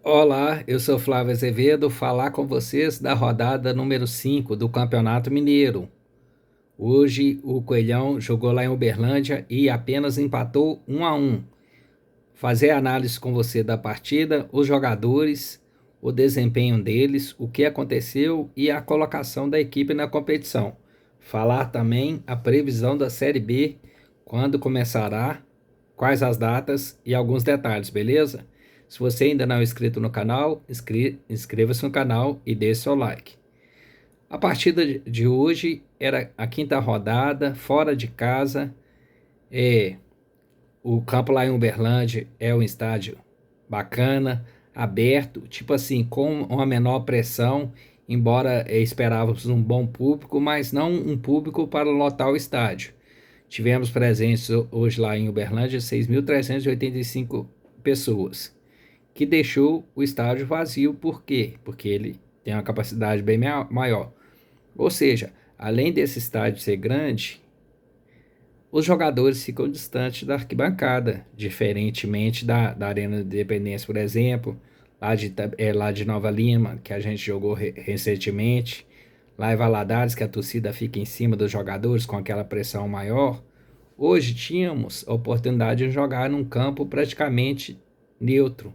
Olá, eu sou Flávio Azevedo, falar com vocês da rodada número 5 do Campeonato Mineiro. Hoje o Coelhão jogou lá em Uberlândia e apenas empatou 1-1. Fazer análise com você da partida, os jogadores, o desempenho deles, o que aconteceu e a colocação da equipe na competição. Falar também a previsão da Série B, quando começará, quais as datas e alguns detalhes, beleza? Se você ainda não é inscrito no canal, inscreva-se no canal e deixe seu like. A partida de hoje era a quinta rodada, fora de casa. É, o campo lá em Uberlândia é um estádio bacana, aberto, tipo assim, com uma menor pressão, embora esperávamos um bom público, mas não um público para lotar o estádio. Tivemos presentes hoje lá em Uberlândia 6.385 pessoas, que deixou o estádio vazio. Por quê? Porque ele tem uma capacidade bem maior. Ou seja, além desse estádio ser grande, os jogadores ficam distantes da arquibancada, diferentemente da Arena de Independência, por exemplo, lá de Nova Lima, que a gente jogou recentemente, lá em Valadares, que a torcida fica em cima dos jogadores com aquela pressão maior. Hoje tínhamos a oportunidade de jogar num campo praticamente neutro,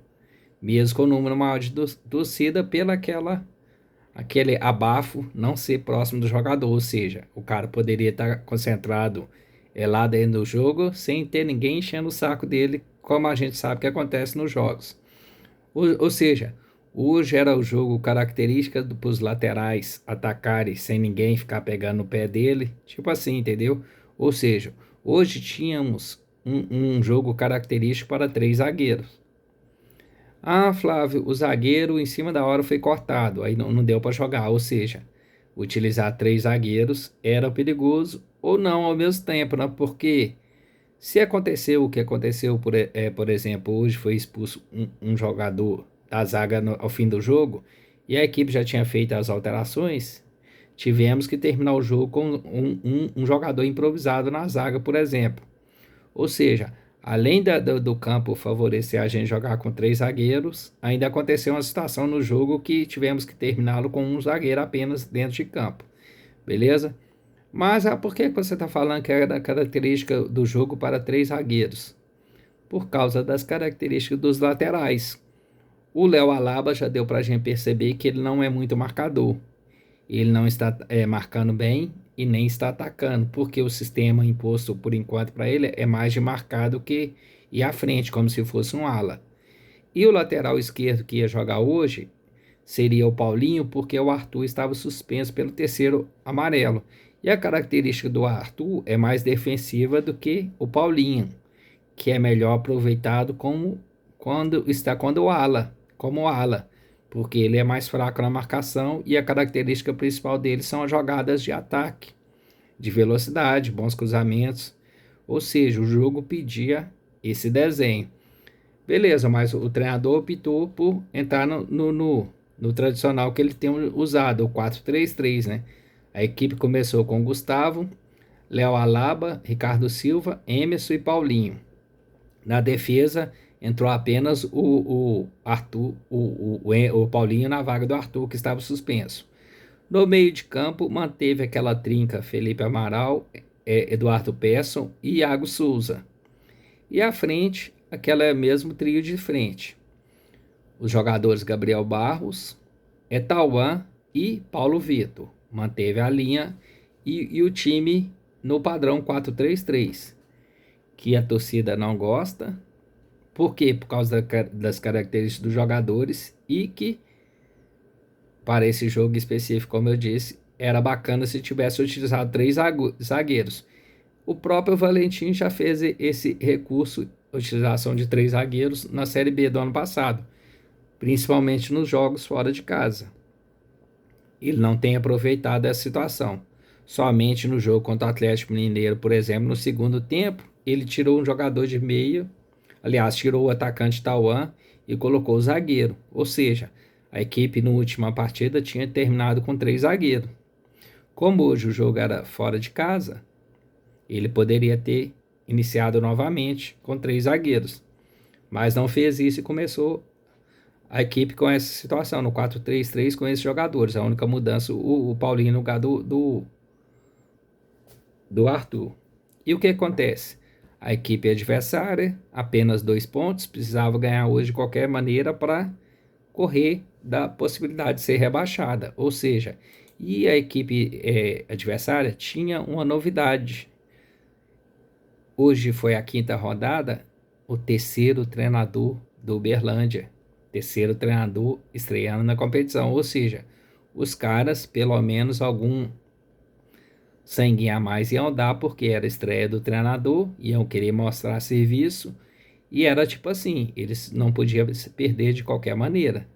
mesmo com o número maior de torcida, pela aquele abafo não ser próximo do jogador, ou seja, o cara poderia estar concentrado lá dentro do jogo sem ter ninguém enchendo o saco dele, como a gente sabe que acontece nos jogos. Ou seja, hoje era o jogo característica para os laterais atacarem sem ninguém ficar pegando no pé dele, tipo assim, entendeu? Ou seja, hoje tínhamos um jogo característico para três zagueiros. Ah, Flávio, o zagueiro em cima da hora foi cortado, aí não deu para jogar. Ou seja, utilizar três zagueiros era perigoso ou não ao mesmo tempo, né? Porque se aconteceu o que aconteceu, por exemplo, hoje foi expulso um jogador da zaga ao fim do jogo e a equipe já tinha feito as alterações, tivemos que terminar o jogo com um jogador improvisado na zaga, por exemplo. Ou seja, além do campo favorecer a gente jogar com três zagueiros, ainda aconteceu uma situação no jogo que tivemos que terminá-lo com um zagueiro apenas dentro de campo. Beleza? Mas por que você está falando que é da característica do jogo para três zagueiros? Por causa das características dos laterais. O Léo Alaba já deu para a gente perceber que ele não é muito marcador. Ele não está marcando bem e nem está atacando, porque o sistema imposto por enquanto para ele é mais de marcar do que ir à frente, como se fosse um ala. E o lateral esquerdo que ia jogar hoje seria o Paulinho, porque o Arthur estava suspenso pelo terceiro amarelo. E a característica do Arthur é mais defensiva do que o Paulinho, que é melhor aproveitado como ala, porque ele é mais fraco na marcação e a característica principal dele são as jogadas de ataque, de velocidade, bons cruzamentos. Ou seja, o jogo pedia esse desenho. Beleza, mas o treinador optou por entrar no tradicional que ele tem usado, o 4-3-3, né? A equipe começou com Gustavo, Léo Alaba, Ricardo Silva, Emerson e Paulinho. Na defesa entrou apenas o Arthur, o Paulinho na vaga do Arthur, que estava suspenso. No meio de campo, manteve aquela trinca Felipe Amaral, Eduardo Persson e Iago Souza. E à frente, aquela mesmo trio de frente. Os jogadores Gabriel Barros, Etauan e Paulo Vitor. Manteve a linha e o time no padrão 4-3-3, que a torcida não gosta. Por quê? Por causa das características dos jogadores e que, para esse jogo específico, como eu disse, era bacana se tivesse utilizado três zagueiros. O próprio Valentim já fez esse recurso, utilização de três zagueiros, na Série B do ano passado, principalmente nos jogos fora de casa. Ele não tem aproveitado essa situação. Somente no jogo contra o Atlético Mineiro, por exemplo, no segundo tempo, ele tirou um jogador de meio. Aliás, tirou o atacante Tauan e colocou o zagueiro. Ou seja, a equipe na última partida tinha terminado com três zagueiros. Como hoje o jogo era fora de casa, ele poderia ter iniciado novamente com três zagueiros. Mas não fez isso e começou a equipe com essa situação, no 4-3-3 com esses jogadores. A única mudança, o Paulinho no lugar do Arthur. E o que acontece? A equipe adversária, apenas 2 pontos, precisava ganhar hoje de qualquer maneira para correr da possibilidade de ser rebaixada. Ou seja, e a equipe adversária tinha uma novidade. Hoje foi a quinta rodada, o terceiro treinador do Uberlândia. Terceiro treinador estreando na competição. Ou seja, os caras, pelo menos algum sangue a mais iam dar, porque era a estreia do treinador, iam querer mostrar serviço. E era tipo assim, eles não podiam se perder de qualquer maneira.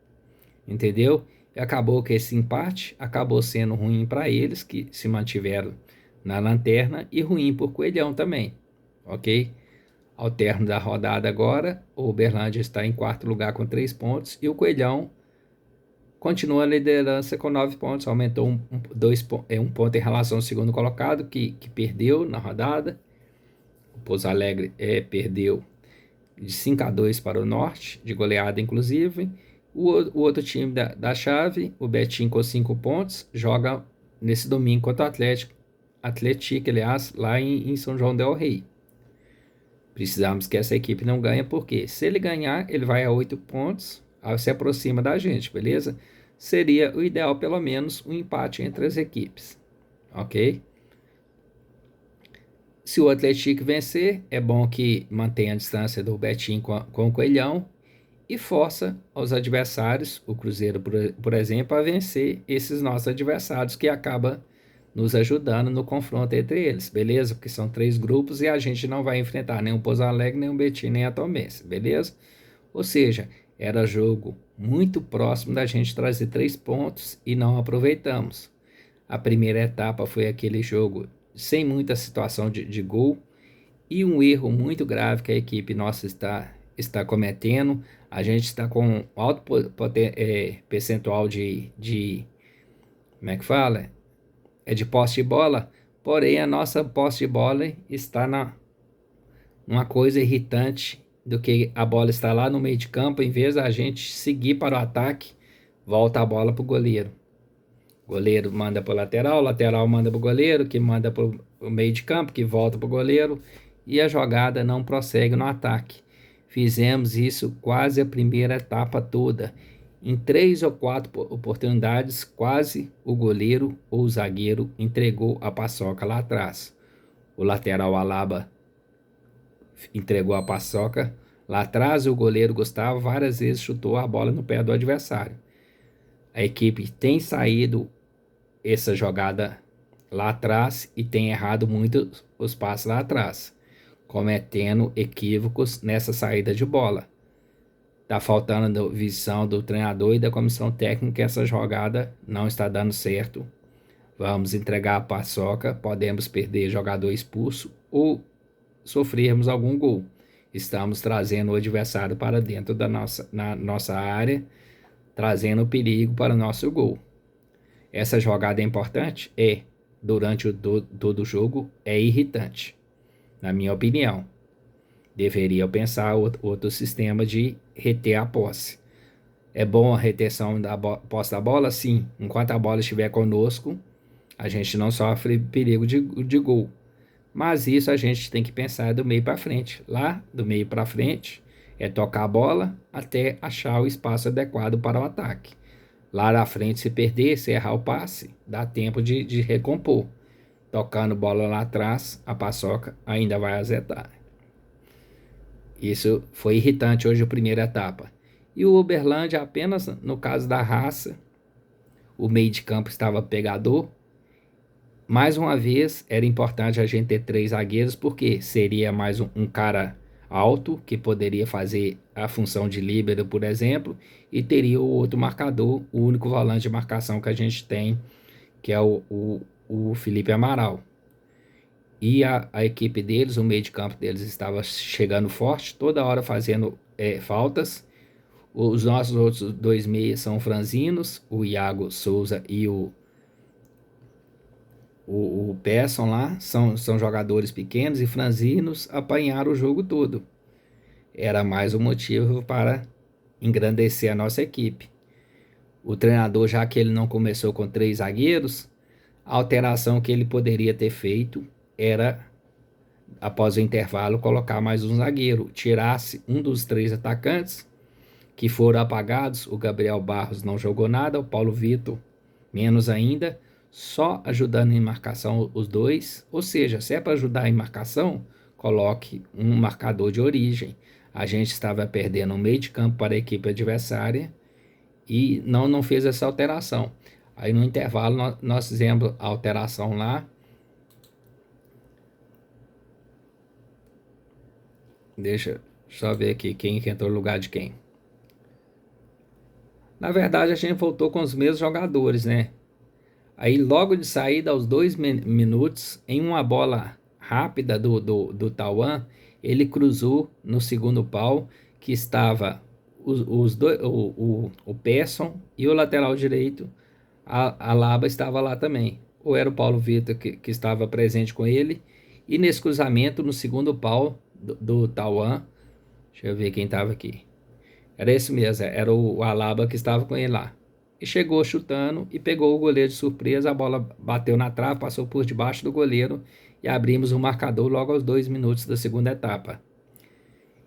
Entendeu? E acabou que esse empate acabou sendo ruim para eles, que se mantiveram na lanterna, e ruim por Coelhão também, ok? Ao término da rodada agora, o Uberlândia está em quarto lugar com 3 pontos e o Coelhão continua a liderança com 9 pontos, aumentou um ponto em relação ao segundo colocado, que perdeu na rodada. O Pouso Alegre perdeu de 5-2 para o Norte, de goleada inclusive. O outro time da chave, o Betim com 5 pontos, joga nesse domingo contra o Atlético, aliás, lá em São João del Rei. Precisamos que essa equipe não ganhe, porque se ele ganhar, ele vai a 8 pontos, se aproxima da gente, beleza? Seria o ideal, pelo menos, um empate entre as equipes, ok? Se o Atlético vencer, é bom que mantenha a distância do Betim com o Coelhão e força aos adversários, o Cruzeiro, por exemplo, a vencer esses nossos adversários, que acaba nos ajudando no confronto entre eles, beleza? Porque são 3 grupos e a gente não vai enfrentar nem o Pouso Alegre, nem o Betim, nem a Tomense, beleza? Ou seja, era jogo muito próximo da gente trazer 3 pontos e não aproveitamos. A primeira etapa foi aquele jogo sem muita situação de gol e um erro muito grave que a equipe nossa está cometendo. A gente está com alto percentual como é que fala? De posse de bola, porém a nossa posse de bola está numa coisa irritante do que a bola está lá no meio de campo, em vez da gente seguir para o ataque, volta a bola para o goleiro. O goleiro manda para o lateral manda para o goleiro, que manda para o meio de campo, que volta para o goleiro, e a jogada não prossegue no ataque. Fizemos isso quase a primeira etapa toda. Em 3 ou 4 oportunidades, quase o goleiro ou o zagueiro entregou a paçoca lá atrás. O lateral Alaba entregou a paçoca lá atrás e o goleiro Gustavo várias vezes chutou a bola no pé do adversário. A equipe tem saído essa jogada lá atrás e tem errado muito os passes lá atrás, cometendo equívocos nessa saída de bola. Tá faltando visão do treinador e da comissão técnica, essa jogada não está dando certo. Vamos entregar a paçoca, podemos perder jogador expulso ou sofrermos algum gol. Estamos trazendo o adversário para dentro na nossa área, trazendo perigo para o nosso gol. Essa jogada é importante? Durante todo o jogo, é irritante, na minha opinião. Deveria pensar outro sistema de reter a posse. É bom a retenção da posse da bola? Sim. Enquanto a bola estiver conosco, a gente não sofre perigo de gol. Mas isso a gente tem que pensar do meio para frente. Lá, do meio para frente, é tocar a bola até achar o espaço adequado para o ataque. Lá na frente, se perder, se errar o passe, dá tempo de recompor. Tocando bola lá atrás, a paçoca ainda vai azetar. Isso foi irritante hoje a primeira etapa. E o Uberlândia, apenas no caso da raça, o meio de campo estava pegador. Mais uma vez, era importante a gente ter 3 zagueiros, porque seria mais um cara alto, que poderia fazer a função de líbero, por exemplo, e teria o outro marcador, o único volante de marcação que a gente tem, que é o Felipe Amaral. E a equipe deles, o meio de campo deles estava chegando forte, toda hora fazendo faltas. Os nossos outros 2 meias são franzinos, o Iago Souza e o Persson lá, são jogadores pequenos e franzinos, apanharam o jogo todo. Era mais um motivo para engrandecer a nossa equipe. O treinador, já que ele não começou com 3 zagueiros, a alteração que ele poderia ter feito era, após o intervalo, colocar mais um zagueiro, tirasse um dos 3 atacantes que foram apagados. O Gabriel Barros não jogou nada, o Paulo Vitor menos ainda, só ajudando em marcação os dois. Ou seja, se é para ajudar em marcação, coloque um marcador de origem. A gente estava perdendo o meio de campo para a equipe adversária e não fez essa alteração. Aí no intervalo nós fizemos a alteração lá. Deixa eu só ver aqui quem que entrou no lugar de quem. Na verdade, a gente voltou com os mesmos jogadores, né? Aí logo de saída, aos 2 minutos, em uma bola rápida do Tauan, ele cruzou no segundo pau, que estava os dois, o Persson e o lateral direito. A Laba estava lá também. Ou era o Paulo Vitor que estava presente com ele. E nesse cruzamento, no segundo pau do Tauan, deixa eu ver quem estava aqui. Era esse mesmo, era o Alaba que estava com ele lá. E chegou chutando e pegou o goleiro de surpresa. A bola bateu na trave, passou por debaixo do goleiro e abrimos o marcador logo aos 2 minutos da segunda etapa.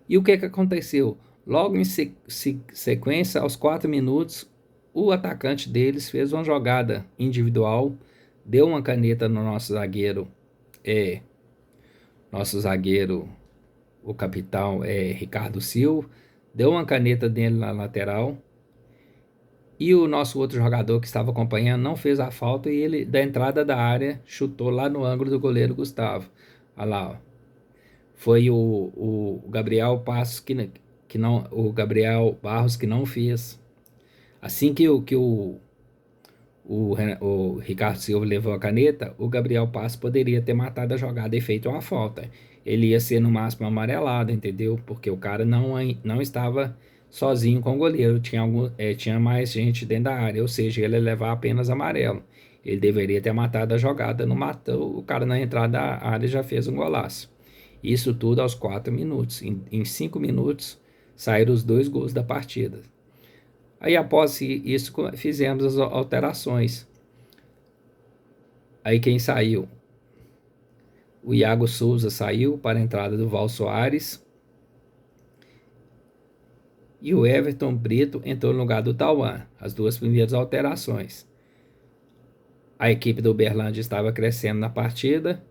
E o que aconteceu? Logo em sequência, aos 4 minutos, o atacante deles fez uma jogada individual, deu uma caneta no nosso zagueiro, o capitão Ricardo Silva, deu uma caneta dele na lateral. E o nosso outro jogador que estava acompanhando não fez a falta e ele, da entrada da área, chutou lá no ângulo do goleiro Gustavo. Olha lá, ó. Foi o Gabriel Passos que não, o Gabriel Barros que não fez. Assim que o Ricardo Silva levou a caneta, o Gabriel Passos poderia ter matado a jogada e feito uma falta. Ele ia ser no máximo amarelado, entendeu? Porque o cara não estava sozinho com o goleiro, tinha mais gente dentro da área, ou seja, ele ia levar apenas amarelo. Ele deveria ter matado a jogada, não matou, o cara na entrada da área já fez um golaço. Isso tudo aos 4 minutos. Em 5 minutos saíram os 2 gols da partida. Aí após isso fizemos as alterações. Aí quem saiu? O Iago Souza saiu para a entrada do Val Soares. E o Everton Brito entrou no lugar do Tauan. As 2 primeiras alterações. A equipe do Uberlândia estava crescendo na partida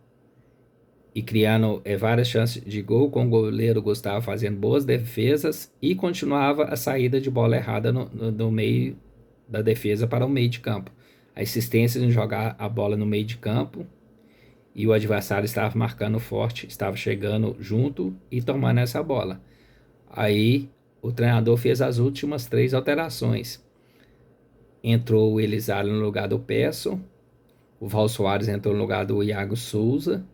e criando várias chances de gol, com o goleiro Gustavo fazendo boas defesas e continuava a saída de bola errada no meio da defesa para o meio de campo. A insistência em jogar a bola no meio de campo, e o adversário estava marcando forte, estava chegando junto e tomando essa bola. Aí o treinador fez as últimas 3 alterações. Entrou o Elisário no lugar do Peço, o Val Soares entrou no lugar do Iago Souza,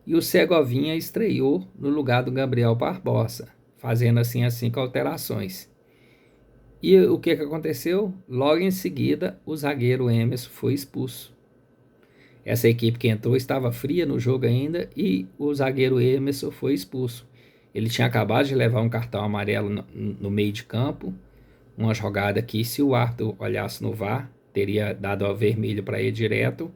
e o Segovinha estreou no lugar do Gabriel Barbosa, fazendo assim as 5 alterações. E o que aconteceu? Logo em seguida, o zagueiro Emerson foi expulso. Essa equipe que entrou estava fria no jogo ainda e o zagueiro Emerson foi expulso. Ele tinha acabado de levar um cartão amarelo no meio de campo, uma jogada que, se o árbitro olhasse no VAR, teria dado ao vermelho para ele direto.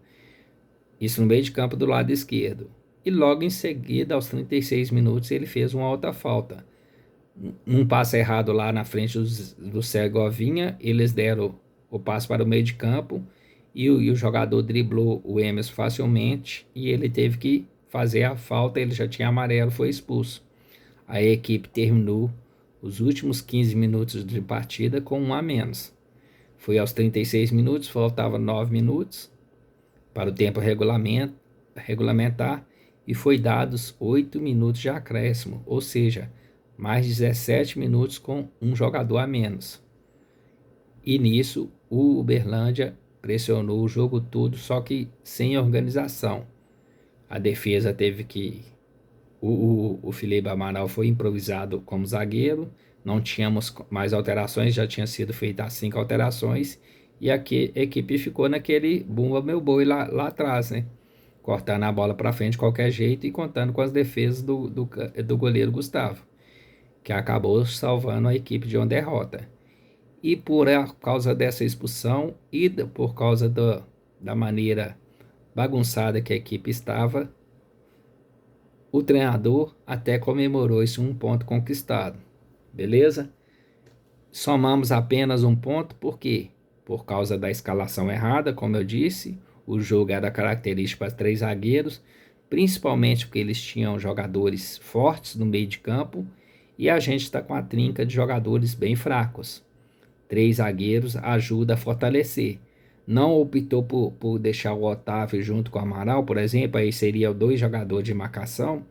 Isso no meio de campo do lado esquerdo. E logo em seguida, aos 36 minutos, ele fez uma outra falta. Um passe errado lá na frente do Segovinha, eles deram o passe para o meio de campo e o jogador driblou o Emerson facilmente e ele teve que fazer a falta, ele já tinha amarelo, foi expulso. A equipe terminou os últimos 15 minutos de partida com 1 a menos. Foi aos 36 minutos, faltavam 9 minutos para o tempo regulamentar e foi dados 8 minutos de acréscimo, ou seja, mais 17 minutos com um jogador a menos. E nisso o Uberlândia pressionou o jogo todo, só que sem organização. A defesa teve que... O Felipe Amaral foi improvisado como zagueiro, não tínhamos mais alterações, já tinha sido feitas as 5 alterações, e aqui a equipe ficou naquele bumba meu boi lá atrás, né? Cortando a bola para frente de qualquer jeito e contando com as defesas do goleiro Gustavo. que acabou salvando a equipe de uma derrota. E por causa dessa expulsão e por causa da maneira bagunçada que a equipe estava, o treinador até comemorou esse um ponto conquistado. Beleza? Somamos apenas um ponto, por quê? Por causa da escalação errada, como eu disse, o jogo era característico para 3 zagueiros, principalmente porque eles tinham jogadores fortes no meio de campo e a gente está com a trinca de jogadores bem fracos. 3 zagueiros ajuda a fortalecer. Não optou por deixar o Otávio junto com o Amaral, por exemplo, aí seria 2 jogadores de marcação.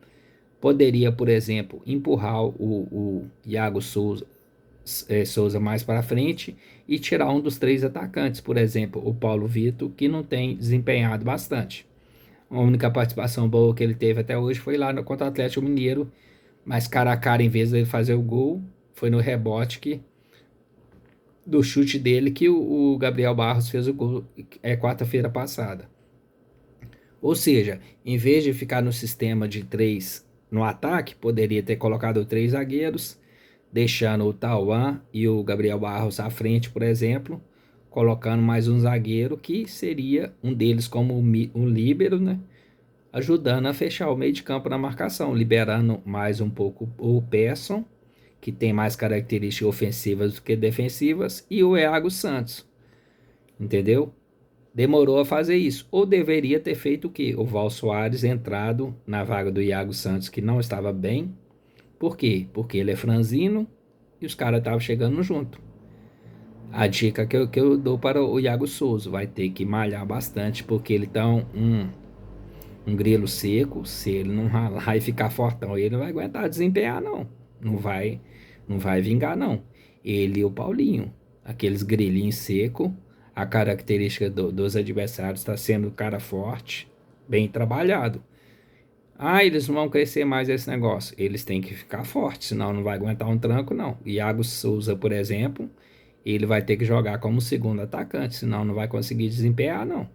Poderia, por exemplo, empurrar o Iago Souza mais para frente e tirar um dos 3 atacantes, por exemplo, o Paulo Vitor, que não tem desempenhado bastante. A única participação boa que ele teve até hoje foi lá contra o Atlético Mineiro, mas cara a cara, em vez de ele fazer o gol, foi no rebote do chute dele que o Gabriel Barros fez o gol quarta-feira passada. Ou seja, em vez de ficar no sistema de 3 no ataque, poderia ter colocado 3 zagueiros, deixando o Tauan e o Gabriel Barros à frente, por exemplo, colocando mais um zagueiro que seria um deles como um líbero, né? Ajudando a fechar o meio de campo na marcação, liberando mais um pouco o Persson, que tem mais características ofensivas do que defensivas, e o Iago Santos, entendeu? Demorou a fazer isso, ou deveria ter feito o quê? O Val Soares entrado na vaga do Iago Santos, que não estava bem. Por quê? Porque ele é franzino e os caras estavam chegando junto. A dica que eu dou para o Iago Souza, vai ter que malhar bastante, porque ele tá um grilo seco. Se ele não ralar e ficar fortão, ele não vai aguentar desempenhar, não. Não vai vingar, não. Ele e o Paulinho, aqueles grilinhos secos, a característica dos adversários está sendo o cara forte, bem trabalhado. Ah, eles não vão crescer mais esse negócio. Eles têm que ficar fortes, senão não vai aguentar um tranco, não. Iago Souza, por exemplo, ele vai ter que jogar como segundo atacante, senão não vai conseguir desempenhar, não.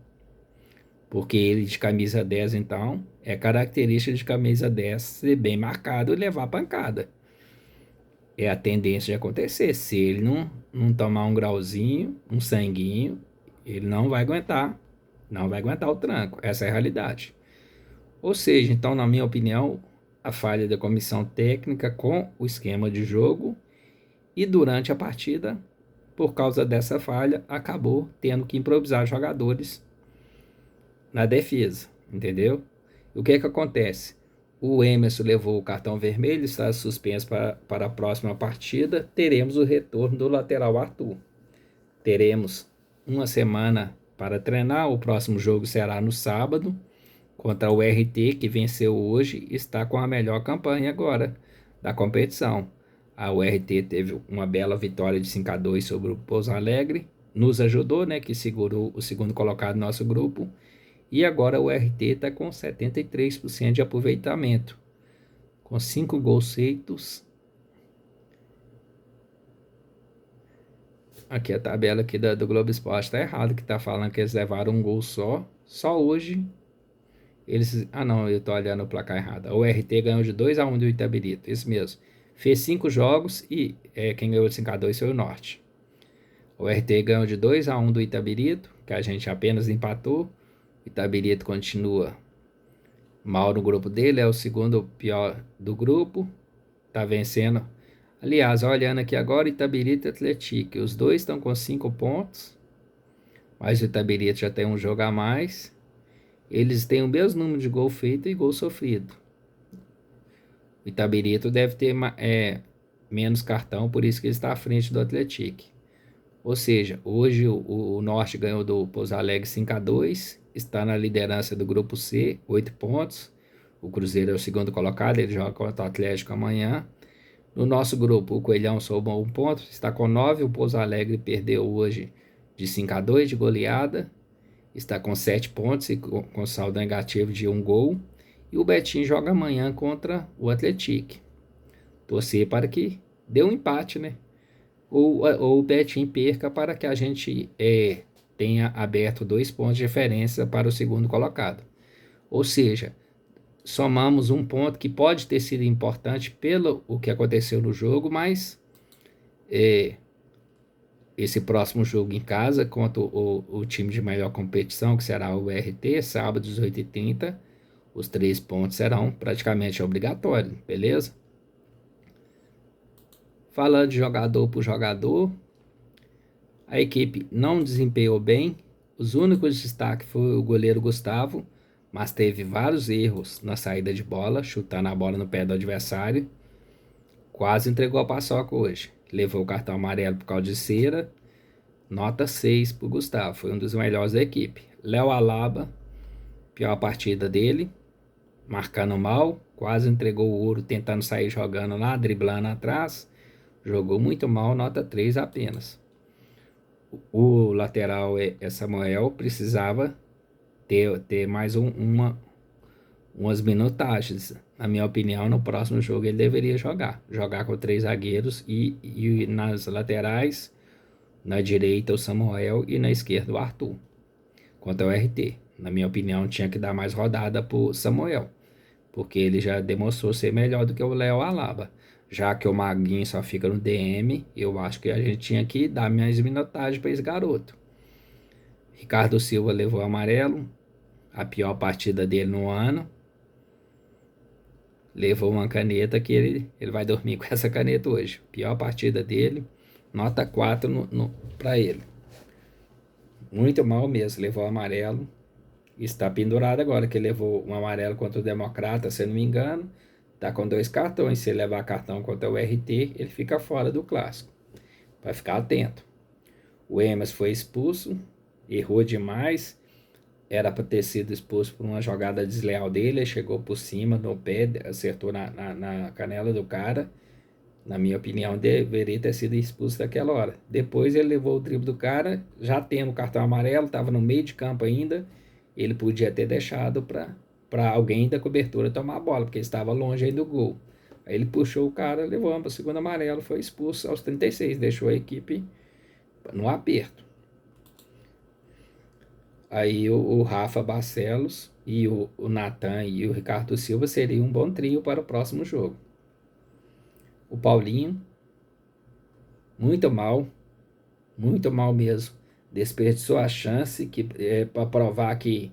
Porque ele de camisa 10, então, é característica de camisa 10 ser bem marcado e levar pancada. É a tendência de acontecer. Se ele não tomar um grauzinho, um sanguinho, ele não vai aguentar. Não vai aguentar o tranco. Essa é a realidade. Ou seja, então, na minha opinião, a falha da comissão técnica com o esquema de jogo e durante a partida, por causa dessa falha, acabou tendo que improvisar jogadores na defesa, entendeu? O que é que acontece? O Emerson levou o cartão vermelho, está suspenso para a próxima partida. Teremos o retorno do lateral Arthur. Teremos uma semana para treinar. O próximo jogo será no sábado, contra o RT, que venceu hoje, está com a melhor campanha agora da competição. A URT teve uma bela vitória de 5-2 sobre o Pouso Alegre, nos ajudou, né, que segurou o segundo colocado do nosso grupo, e agora o RT está com 73% de aproveitamento, com 5 gols feitos. Aqui a tabela aqui do Globo Esporte está errado, que está falando que eles levaram um gol só hoje. Não, eu tô olhando o placar errado. O RT ganhou de 2-1 do Itabirito, isso mesmo. Fez 5 jogos e quem ganhou de 5-2 foi o Norte. O RT ganhou de 2-1 do Itabirito, que a gente apenas empatou. O Itabirito continua mal no grupo dele, é o segundo pior do grupo. Tá vencendo. Aliás, olhando aqui agora, Itabirito e Atlético, os dois estão com 5 pontos, mas o Itabirito já tem um jogo a mais. Eles têm o mesmo número de gol feito e gol sofrido. O Itabirito deve ter menos cartão, por isso que ele está à frente do Atlético. Ou seja, hoje o Norte ganhou do Pouso Alegre 5-2, está na liderança do grupo C, 8 pontos. O Cruzeiro é o segundo colocado, ele joga contra o Atlético amanhã. No nosso grupo, o Coelhão somou 1 ponto, está com 9. O Pouso Alegre perdeu hoje de 5-2 de goleada, está com 7 pontos e com saldo negativo de 1 gol. E o Betim joga amanhã contra o Atlético. Torcer para que dê um empate, né? Ou o Betim perca para que a gente tenha aberto 2 pontos de diferença para o segundo colocado. Ou seja, somamos um ponto que pode ter sido importante pelo o que aconteceu no jogo, mas esse próximo jogo em casa contra o time de maior competição, que será o RT, sábado, 18h30, os 3 pontos serão praticamente obrigatórios, beleza? Falando de jogador por jogador, a equipe não desempenhou bem. Os únicos destaques foi o goleiro Gustavo, mas teve vários erros na saída de bola, chutando a bola no pé do adversário. Quase entregou a paçoca hoje. Levou o cartão amarelo por causa de cera. Nota 6 para o Gustavo, foi um dos melhores da equipe. Léo Alaba, pior partida dele, marcando mal, quase entregou o ouro tentando sair jogando lá, driblando atrás. Jogou muito mal, nota 3 apenas. O lateral Samuel precisava ter mais umas minutagens. Na minha opinião, no próximo jogo ele deveria jogar com 3 zagueiros e nas laterais, na direita o Samuel e na esquerda o Arthur, quanto ao RT. Na minha opinião, tinha que dar mais rodada pro Samuel, porque ele já demonstrou ser melhor do que o Léo Alaba. Já que o Maguinho só fica no DM, eu acho que a gente tinha que dar mais minutagem para esse garoto. Ricardo Silva levou amarelo, a pior partida dele no ano. Levou uma caneta que ele vai dormir com essa caneta hoje. Pior partida dele, nota 4 para ele. Muito mal mesmo, levou amarelo. Está pendurado agora, que levou um amarelo contra o Democrata, se eu não me engano. Está com 2 cartões. Se ele levar cartão contra o RT, ele fica fora do clássico. Vai ficar atento. O Emerson foi expulso, errou demais. Era para ter sido expulso por uma jogada desleal dele. Ele chegou por cima no pé, acertou na canela do cara. Na minha opinião, deveria ter sido expulso daquela hora. Depois ele levou o drible do cara, já tendo o cartão amarelo, estava no meio de campo ainda. Ele podia ter deixado para alguém da cobertura tomar a bola, porque ele estava longe aí do gol. Aí ele puxou o cara, levou para o segundo amarelo, foi expulso aos 36, deixou a equipe no aperto. Aí o Rafa Barcelos e o Natan e o Ricardo Silva seriam um bom trio para o próximo jogo. O Paulinho, muito mal mesmo. Desperdiçou a chance para provar que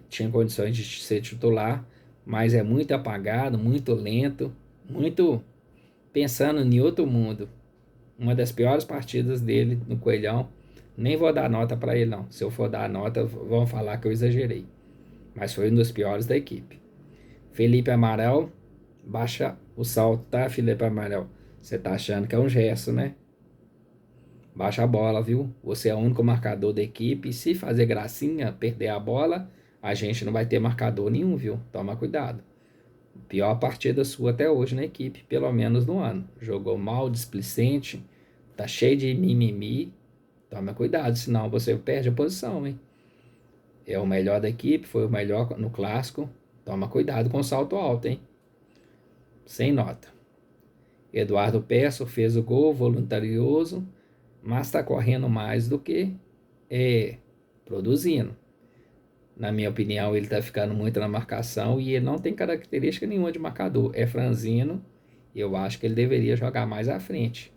tinha condições de ser titular, mas é muito apagado, muito lento, muito pensando em outro mundo. Uma das piores partidas dele no Coelhão. Nem vou dar nota para ele, não. Se eu for dar nota, vão falar que eu exagerei. Mas foi um dos piores da equipe. Felipe Amaral, baixa o salto, tá, Felipe Amaral? Você tá achando que é um gesto, né? Baixa a bola, viu? Você é o único marcador da equipe. Se fazer gracinha, perder a bola, a gente não vai ter marcador nenhum, viu? Toma cuidado. Pior partida sua até hoje na equipe, pelo menos no ano. Jogou mal, displicente, tá cheio de mimimi. Toma cuidado, senão você perde a posição, hein? É o melhor da equipe, foi o melhor no clássico. Toma cuidado com o salto alto, hein? Sem nota. Eduardo Peço fez o gol voluntarioso, mas está correndo mais do que produzindo. Na minha opinião, ele está ficando muito na marcação e ele não tem característica nenhuma de marcador. É franzino, eu acho que ele deveria jogar mais à frente.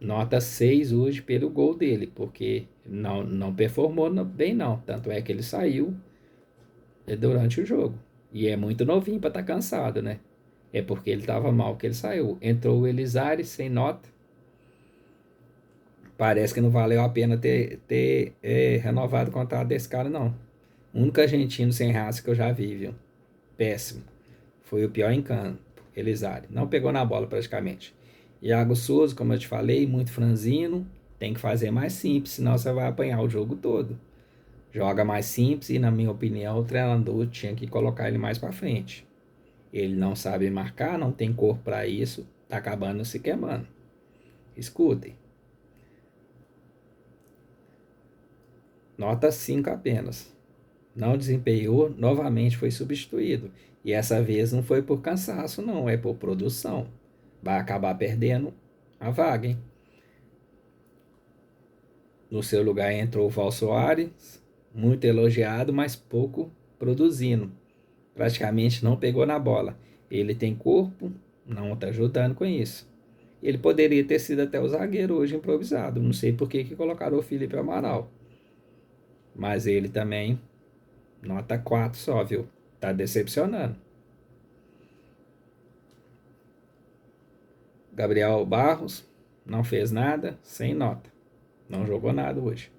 Nota 6 hoje pelo gol dele, porque não performou bem não. Tanto é que ele saiu durante o jogo. E é muito novinho para estar cansado, né? É porque ele estava mal que ele saiu. Entrou o Elizari sem nota. Parece que não valeu a pena ter renovado o contrato desse cara, não. O único argentino sem raça que eu já vi, viu? Péssimo. Foi o pior em campo, Elizari. Não pegou na bola praticamente. Iago Souza, como eu te falei, muito franzino. Tem que fazer mais simples, senão você vai apanhar o jogo todo. Joga mais simples e, na minha opinião, o treinador tinha que colocar ele mais para frente. Ele não sabe marcar, não tem cor para isso, tá acabando se queimando. Escutem. Nota 5 apenas. Não desempenhou, novamente foi substituído. E essa vez não foi por cansaço, não, é por produção. Vai acabar perdendo a vaga, hein? No seu lugar entrou o Val Soares, muito elogiado, mas pouco produzindo. Praticamente não pegou na bola. Ele tem corpo, não está ajudando com isso. Ele poderia ter sido até o zagueiro hoje improvisado. Não sei por que colocaram o Felipe Amaral. Mas ele também, nota 4 só, viu? Tá decepcionando. Gabriel Barros não fez nada, sem nota. Não jogou nada hoje.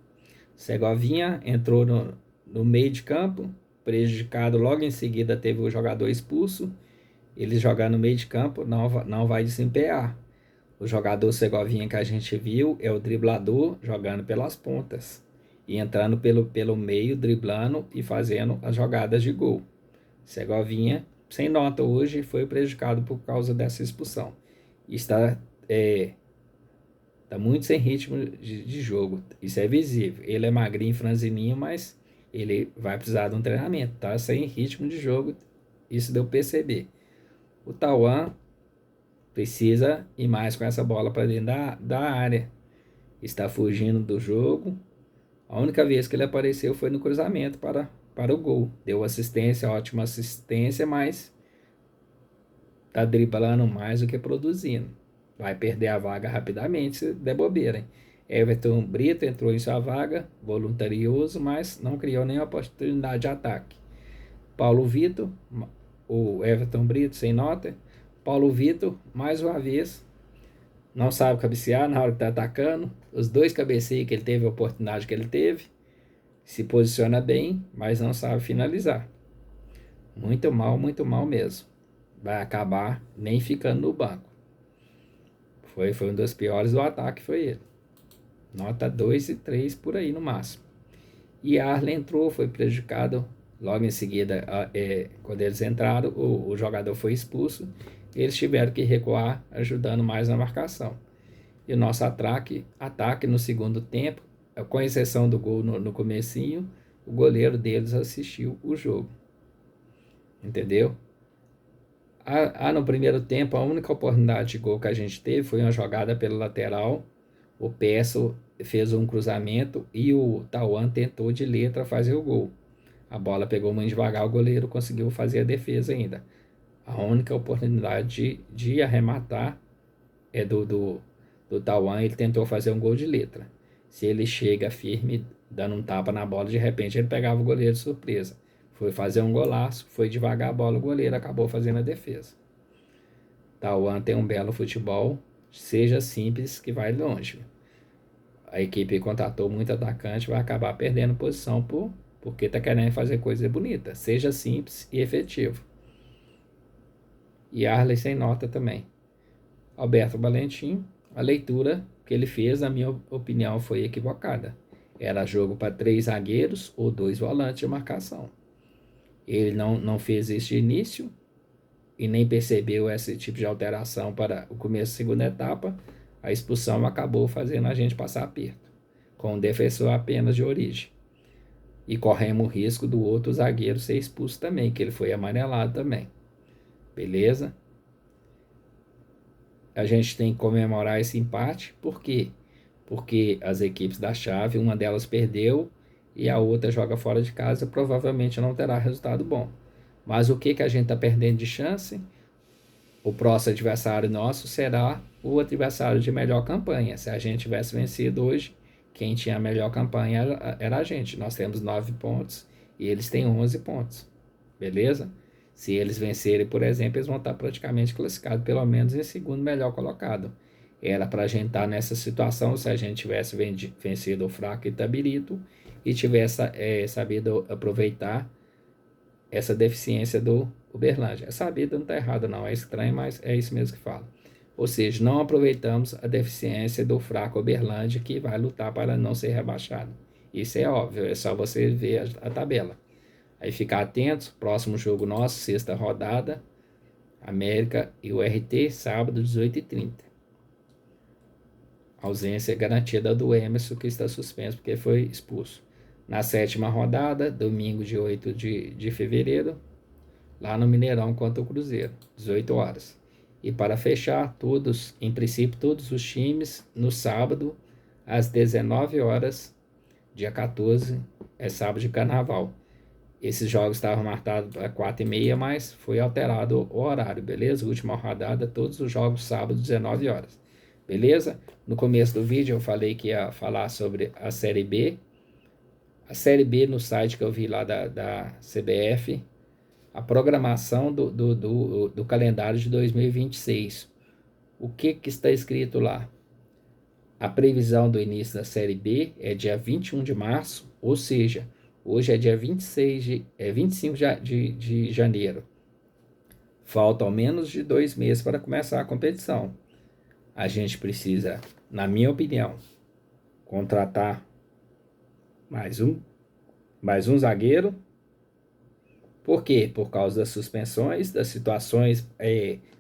Segovinha entrou no meio de campo, prejudicado. Logo em seguida teve o jogador expulso. Ele jogar no meio de campo não vai desempenhar. O jogador Segovinha que a gente viu é o driblador jogando pelas pontas e entrando pelo meio, driblando e fazendo as jogadas de gol. Segovinha, sem nota hoje, foi prejudicado por causa dessa expulsão. Está muito sem ritmo de jogo. Isso é visível. Ele é magrinho, franzininho, mas ele vai precisar de um treinamento. Tá sem ritmo de jogo. Isso deu para perceber. O Tauan precisa ir mais com essa bola para dentro da área. Está fugindo do jogo. A única vez que ele apareceu foi no cruzamento para o gol. Deu assistência, ótima assistência, mas está driblando mais do que produzindo. Vai perder a vaga rapidamente se der bobeira, hein? Everton Brito entrou em sua vaga, voluntarioso, mas não criou nenhuma oportunidade de ataque. Paulo Vitor, o Everton Brito sem nota. Paulo Vitor, mais uma vez, não sabe cabecear na hora que está atacando. Os dois cabeceios que ele teve, a oportunidade que ele teve, se posiciona bem, mas não sabe finalizar. Muito mal mesmo. Vai acabar nem ficando no banco. Foi um dos piores do ataque, foi ele. Nota 2 e 3 por aí no máximo. E Arlen entrou, foi prejudicado. Logo em seguida, quando eles entraram, o jogador foi expulso. Eles tiveram que recuar, ajudando mais na marcação. E o nosso ataque no segundo tempo, com exceção do gol no comecinho, o goleiro deles assistiu o jogo. Entendeu? No primeiro tempo, a única oportunidade de gol que a gente teve foi uma jogada pela lateral. O Peço fez um cruzamento e o Tauan tentou de letra fazer o gol. A bola pegou muito devagar, o goleiro conseguiu fazer a defesa ainda. A única oportunidade de arrematar é do Tauan. Ele tentou fazer um gol de letra. Se ele chega firme, dando um tapa na bola, de repente ele pegava o goleiro de surpresa. Foi fazer um golaço, foi devagar a bola, o goleiro acabou fazendo a defesa. Tauan tem um belo futebol, seja simples que vai longe. A equipe contratou muito atacante, vai acabar perdendo posição porque está querendo fazer coisa bonita. Seja simples e efetivo. E Arley sem nota também. Alberto Valentim, a leitura que ele fez, na minha opinião, foi equivocada. Era jogo para 3 zagueiros ou 2 volantes de marcação. Ele não fez isso de início e nem percebeu esse tipo de alteração para o começo da segunda etapa. A expulsão acabou fazendo a gente passar aperto, com o defensor apenas de origem. E corremos o risco do outro zagueiro ser expulso também, que ele foi amarelado também. Beleza? A gente tem que comemorar esse empate. Por quê? Porque as equipes da chave, uma delas perdeu e a outra joga fora de casa, provavelmente não terá resultado bom. Mas o que a gente está perdendo de chance? O próximo adversário nosso será o adversário de melhor campanha. Se a gente tivesse vencido hoje, quem tinha a melhor campanha era a gente. Nós temos 9 pontos e eles têm 11 pontos. Beleza? Se eles vencerem, por exemplo, eles vão estar praticamente classificados, pelo menos em segundo melhor colocado. Era para a gente estar nessa situação se a gente tivesse vencido o fraco Itabirito e tivesse sabido aproveitar essa deficiência do Uberlândia. É sabido, não está errado não, é estranho, mas é isso mesmo que fala. Ou seja, não aproveitamos a deficiência do fraco Uberlândia, que vai lutar para não ser rebaixado. Isso é óbvio, é só você ver a tabela. Aí ficar atentos, próximo jogo nosso, sexta rodada, América e o RT, sábado, 18h30. Ausência garantida do Emerson, que está suspenso porque foi expulso. Na 7ª rodada, domingo de 8 de fevereiro, lá no Mineirão contra o Cruzeiro, 18 horas. E para fechar, em princípio, todos os times, no sábado, às 19 horas, dia 14, é sábado de carnaval. Esses jogos estavam marcados para 4h30, mas foi alterado o horário, beleza? Última rodada, todos os jogos sábado, 19 horas. Beleza? No começo do vídeo eu falei que ia falar sobre a Série B. A Série B, no site que eu vi lá da CBF, a programação do calendário de 2026. O que está escrito lá? A previsão do início da Série B é dia 21 de março, ou seja, hoje é dia 25 de janeiro. Faltam menos de 2 meses para começar a competição. A gente precisa, na minha opinião, contratar mais um zagueiro. Por quê? Por causa das suspensões, das situações,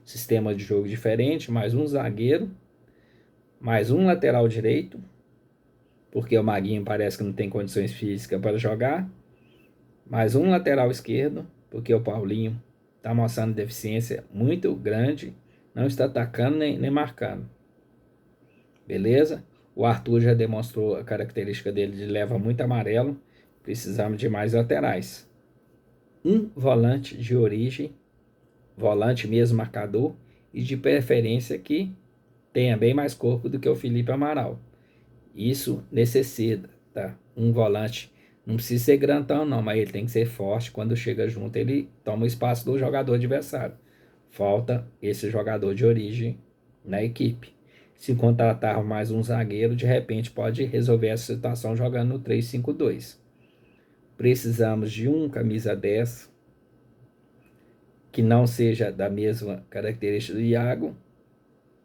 sistema de jogo diferente, mais um zagueiro, mais um lateral direito, porque o Maguinho parece que não tem condições físicas para jogar, mais um lateral esquerdo, porque o Paulinho está mostrando deficiência muito grande, não está atacando nem marcando. Beleza? O Arthur já demonstrou a característica dele de leva muito amarelo, precisamos de mais laterais. Um volante de origem, volante mesmo marcador, e de preferência que tenha bem mais corpo do que o Felipe Amaral. Isso necessita, tá? Um volante, não precisa ser grandão não, mas ele tem que ser forte. Quando chega junto, ele toma o espaço do jogador adversário. Falta esse jogador de origem na equipe. Se contratar mais um zagueiro, de repente pode resolver essa situação jogando no 3-5-2. Precisamos de um camisa 10 que não seja da mesma característica do Iago.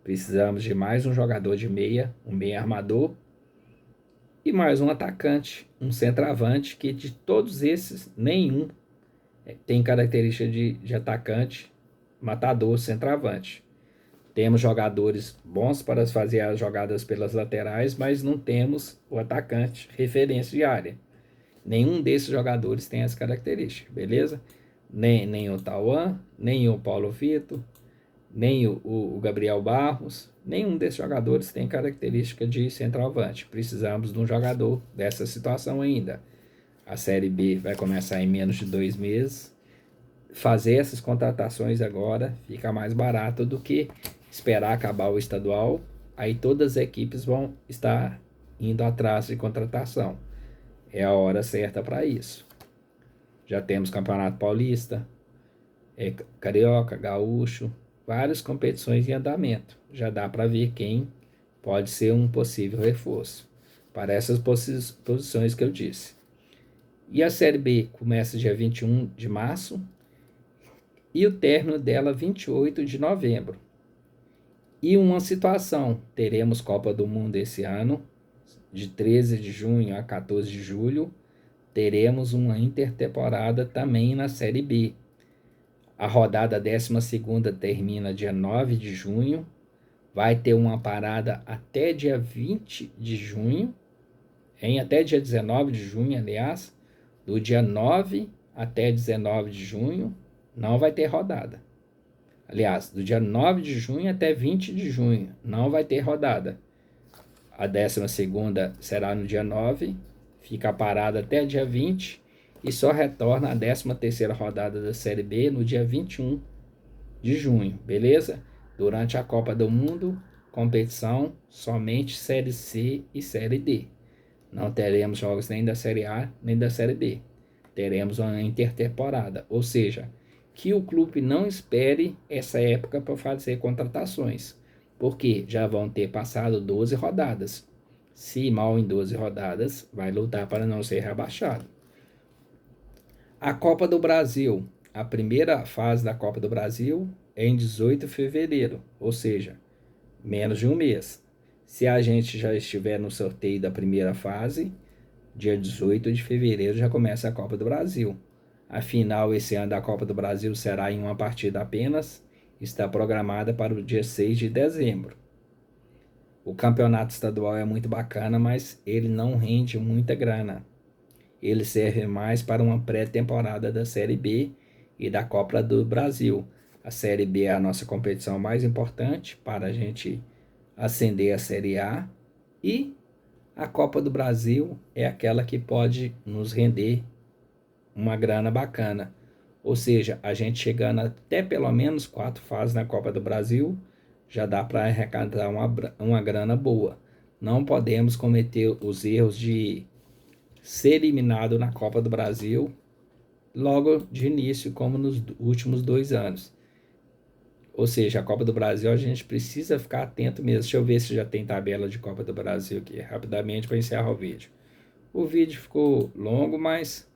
Precisamos de mais um jogador de meia, um meia armador, e mais um atacante, um centroavante, que de todos esses, nenhum tem característica de atacante, matador, centroavante. Temos jogadores bons para fazer as jogadas pelas laterais, mas não temos o atacante referência de área. Nenhum desses jogadores tem essa característica, beleza? Nem o Tauan, nem o Paulo Vitor, nem o Gabriel Barros, nenhum desses jogadores tem característica de centroavante. Precisamos de um jogador dessa situação ainda. A Série B vai começar em menos de 2 meses. Fazer essas contratações agora fica mais barato do que esperar acabar o estadual. Aí todas as equipes vão estar indo atrás de contratação. É a hora certa para isso. Já temos Campeonato Paulista, Carioca, Gaúcho, várias competições em andamento. Já dá para ver quem pode ser um possível reforço para essas posições que eu disse. E a Série B começa dia 21 de março e o término dela 28 de novembro. E uma situação, teremos Copa do Mundo esse ano, de 13 de junho a 14 de julho, teremos uma intertemporada também na Série B. A rodada 12ª termina dia 9 de junho, vai ter uma parada até dia 20 de junho, até dia 19 de junho, aliás, do dia 9 até 19 de junho, não vai ter rodada. Aliás, do dia 9 de junho até 20 de junho, não vai ter rodada. A 12ª será no dia 9, fica parada até dia 20 e só retorna a 13ª rodada da Série B no dia 21 de junho, beleza? Durante a Copa do Mundo, competição somente Série C e Série D. Não teremos jogos nem da Série A nem da Série B. Teremos uma intertemporada, ou seja, que o clube não espere essa época para fazer contratações, porque já vão ter passado 12 rodadas. Se mal em 12 rodadas, vai lutar para não ser rebaixado. A Copa do Brasil. A primeira fase da Copa do Brasil é em 18 de fevereiro, ou seja, menos de um mês. Se a gente já estiver no sorteio da primeira fase, dia 18 de fevereiro já começa a Copa do Brasil. A final esse ano da Copa do Brasil será em uma partida apenas, está programada para o dia 6 de dezembro. O campeonato estadual é muito bacana, mas ele não rende muita grana. Ele serve mais para uma pré-temporada da Série B e da Copa do Brasil. A Série B é a nossa competição mais importante para a gente ascender a Série A, e a Copa do Brasil é aquela que pode nos render uma grana bacana. Ou seja, a gente chegando até pelo menos 4 fases na Copa do Brasil, já dá para arrecadar uma grana boa. Não podemos cometer os erros de ser eliminado na Copa do Brasil logo de início, como nos últimos 2 anos. Ou seja, a Copa do Brasil a gente precisa ficar atento mesmo. Deixa eu ver se já tem tabela de Copa do Brasil aqui, rapidamente, para encerrar o vídeo. O vídeo ficou longo, mas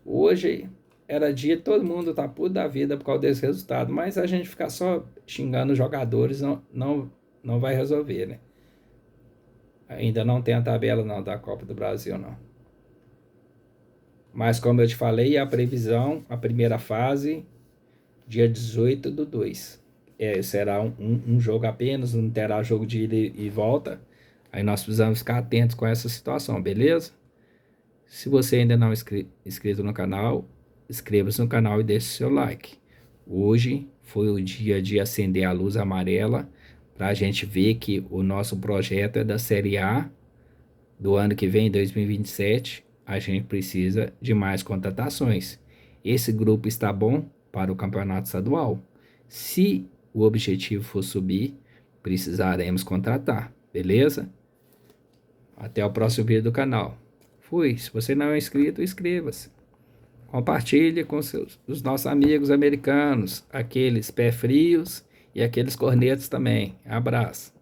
hoje era dia, todo mundo tá puto da vida por causa desse resultado. Mas a gente ficar só xingando os jogadores não vai resolver, né? Ainda não tem a tabela não da Copa do Brasil, não. Mas como eu te falei, a previsão, a primeira fase, dia 18/2. Será um jogo apenas, não terá jogo de ida e volta. Aí nós precisamos ficar atentos com essa situação, beleza? Se você ainda não é inscrito no canal, inscreva-se no canal e deixe seu like. Hoje foi o dia de acender a luz amarela para a gente ver que o nosso projeto é da Série A do ano que vem, 2027. A gente precisa de mais contratações. Esse grupo está bom para o campeonato estadual. Se o objetivo for subir, precisaremos contratar, beleza? Até o próximo vídeo do canal. Fui. Se você não é inscrito, inscreva-se. Compartilhe com os nossos amigos americanos, aqueles pé frios e aqueles cornetos também. Abraço.